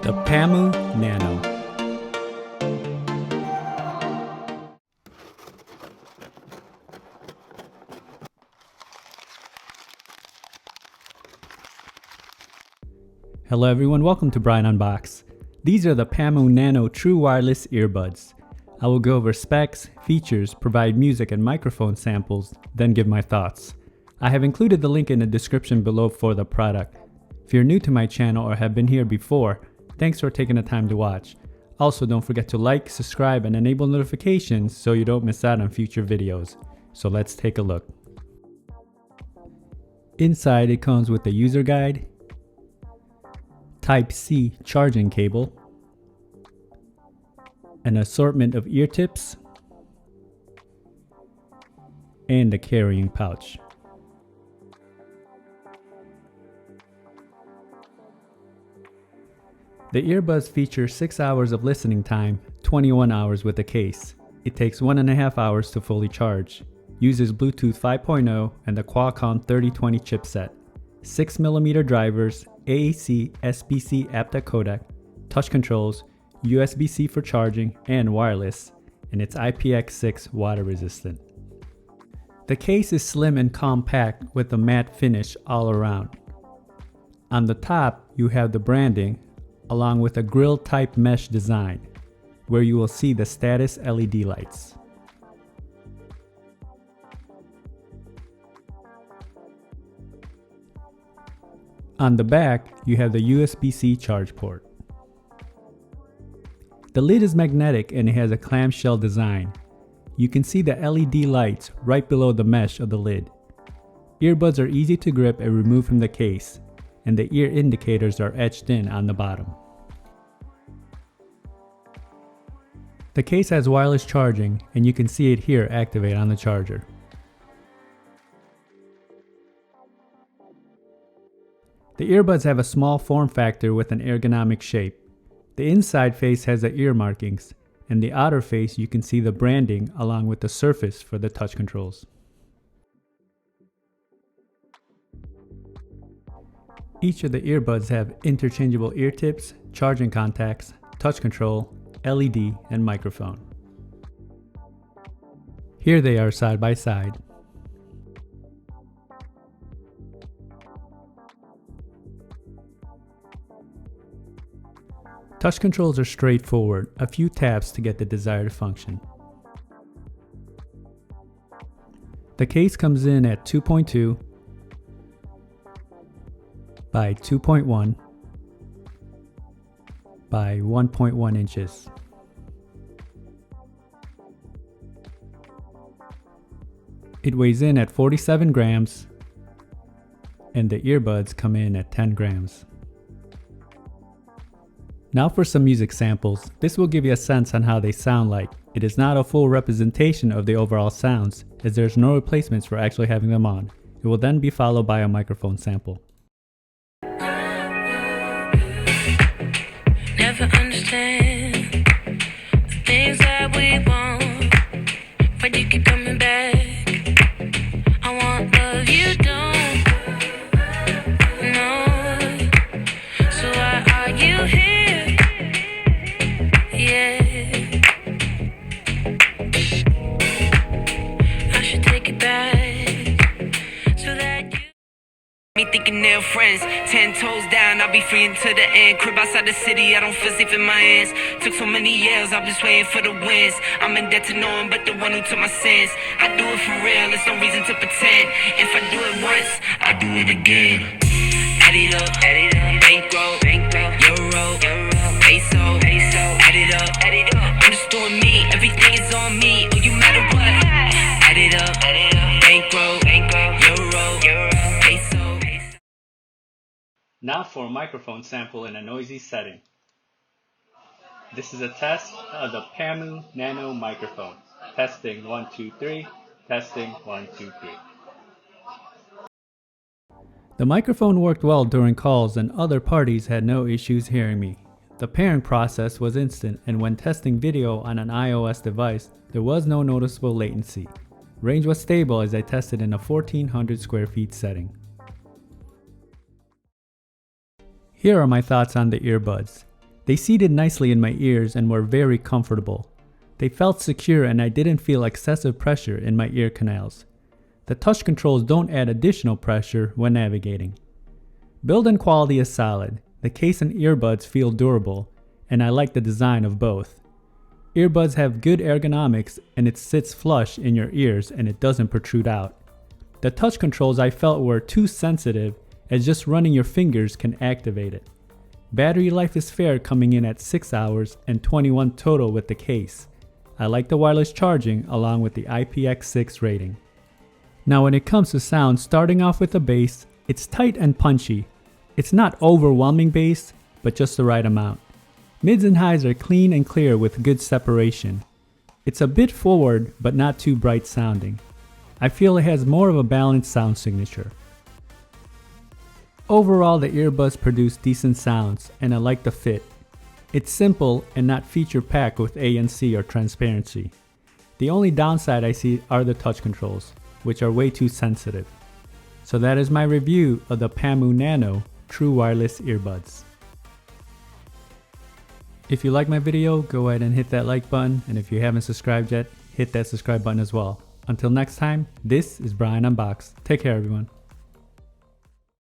the Pamu Nano. Hello everyone, welcome to Brian Unboxed. These are the Pamu Nano True Wireless Earbuds. I will go over specs, features, provide music and microphone samples, then give my thoughts. I have included the link in the description below for the product. If you're new to my channel or have been here before, thanks for taking the time to watch. Also, don't forget to like, subscribe, and enable notifications so you don't miss out on future videos. So let's take a look. Inside it comes with a user guide, Type-C charging cable, an assortment of ear tips, and a carrying pouch. The earbuds feature 6 hours of listening time, 21 hours with the case. It takes 1.5 hours to fully charge. Uses Bluetooth 5.0 and the Qualcomm 3020 chipset. 6mm drivers, AAC SBC apta codec, touch controls, USB-C for charging, and wireless, and it's IPX6 water resistant. The case is slim and compact with a matte finish all around. On the top, you have the branding, along with a grill type mesh design, where you will see the status LED lights. On the back, you have the USB-C charge port. The lid is magnetic and it has a clamshell design. You can see the LED lights right below the mesh of the lid. Earbuds are easy to grip and remove from the case, and the ear indicators are etched in on the bottom. The case has wireless charging, and you can see it here activate on the charger. The earbuds have a small form factor with an ergonomic shape. The inside face has the ear markings, and the outer face you can see the branding along with the surface for the touch controls. Each of the earbuds have interchangeable ear tips, charging contacts, touch control, LED, and microphone. Here they are side by side. Touch controls are straightforward, a few taps to get the desired function. The case comes in at 2.2 by 2.1 by 1.1 inches. It weighs in at 47 grams and the earbuds come in at 10 grams. Now for some music samples. This will give you a sense on how they sound like. It is not a full representation of the overall sounds, as there's no replacements for actually having them on. It will then be followed by a microphone sample. Never understand the things that we want, but you keep coming back. I want love you don't know, so why are you here? Yeah, I should take it back so that you me thinking they're friends, 10 toes down, I'll be free until the end. Crib outside the city, I don't feel safe in my hands. Took so many years, I'm just waiting for the wins. I'm in debt to no one but the one who took my sins. I do it for real, there's no reason to pretend. If I do it once, I do it again. Add it up, bankroll, euro, peso, add it up, I'm just doing me, everything is on me, oh you matter what. Add it up, bankroll, euro, peso. Now for a microphone sample in a noisy setting. This is a test of the Pamu Nano microphone. Testing 1, 2, 3. Testing 1, 2, 3. The microphone worked well during calls and other parties had no issues hearing me. The pairing process was instant, and when testing video on an iOS device, there was no noticeable latency. Range was stable as I tested in a 1400 square feet setting. Here are my thoughts on the earbuds. They seated nicely in my ears and were very comfortable. They felt secure and I didn't feel excessive pressure in my ear canals. The touch controls don't add additional pressure when navigating. Build and quality is solid. The case and earbuds feel durable, and I like the design of both. Earbuds have good ergonomics and it sits flush in your ears and it doesn't protrude out. The touch controls I felt were too sensitive, as just running your fingers can activate it. Battery life is fair, coming in at 6 hours and 21 total with the case. I like the wireless charging along with the IPX6 rating. Now when it comes to sound, starting off with the bass, it's tight and punchy. It's not overwhelming bass, but just the right amount. Mids and highs are clean and clear with good separation. It's a bit forward, but not too bright sounding. I feel it has more of a balanced sound signature. Overall, the earbuds produce decent sounds, and I like the fit. It's simple and not feature-packed with ANC or transparency. The only downside I see are the touch controls, which are way too sensitive. So that is my review of the Pamu Nano True Wireless Earbuds. If you like my video, go ahead and hit that like button, and if you haven't subscribed yet, hit that subscribe button as well. Until next time, this is Brian Unboxed. Take care, everyone.